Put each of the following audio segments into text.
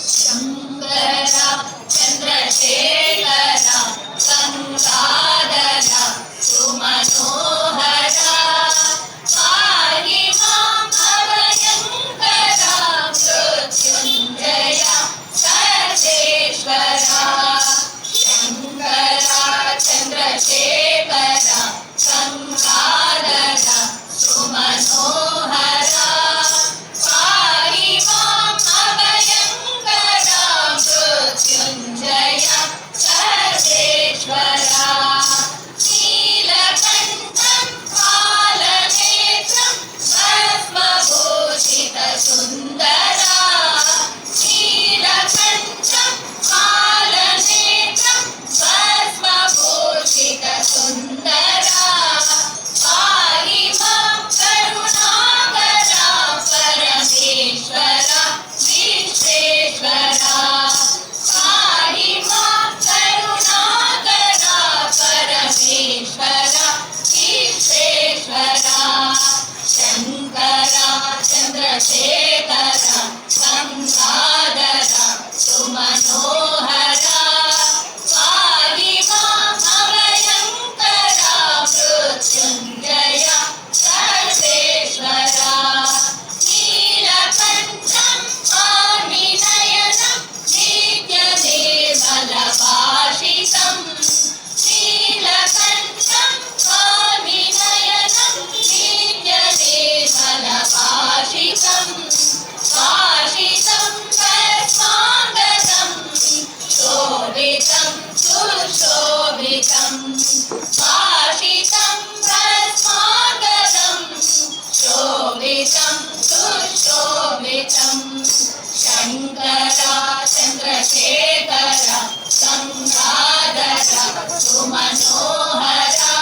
शङ्करा चन्द्रशेखरा गङ्गाधरा सुमनोहरा पाहि माम् अभयङ्करा मृत्युञ्जया सर्वेश्वरा शङ्करा चन्द्रशेखरा गङ्गाधरा सुमनोहरा पाहि माम् अभयङ्करा मृत्युञ्जया सर्वेश्वरा नीलकण्ठं कालनेत्रं भस्मभूषितसुन्दरा नीलकण्ठं कालनेत्रं भस्मभूषितसुन्दरा पाहि माम् करुणाकरा परमेश्वरा विश्वेश्वरा पाहि माम् करुणाकरा परमेश्वरा विश्वेश्वरा शङ्करा चन्द्रशेखरा गङ्गाधरा सुमनोहरा पाहि माम् अभयङ्करा मृत्युञ्जया सर्वेश्वरा नीलकण्ठं वाणिनयनं नित्यनिर्मलभाषितं नीलकण्ठं वाणिनयनं नित्यनिर्मलभाषितं भाषितं भस्माङ्गदं शोभितं सुशोभितं भाषितं भस्माङ्गदं शोभितं सुशोभितं शङ्करा चन्द्रशेखरा गङ्गाधरा सुमनोहरा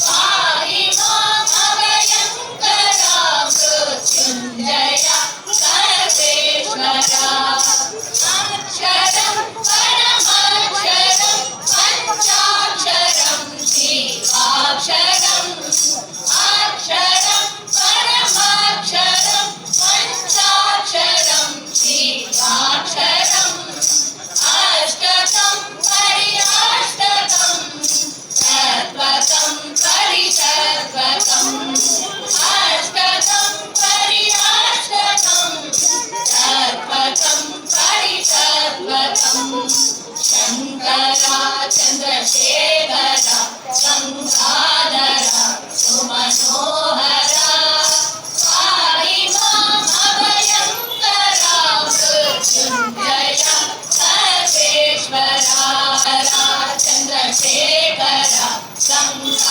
पाहि माम् अभयङ्करा मृत्युञ्जया सर्वेश्वरा अक्षरं परमाक्षरं पञ्चाक्षरं शिवाक्षरम् अक्षरं परमाक्षरं पञ्चाक्षरं शिवाक्षरम् अष्टकं परिअष्टकं सर्वकं परिसर्वकम् अष्टकं परिअष्टकं सर्वकं परिसर्वकम् शङ्करा चन्द्रशेखरा गङ्गाधरा सुमनोहरा पाहि माम् अभयङ्करा मृत्युञ्जया सर्वेश्वरा चन्द्रशेखरा गङ्गा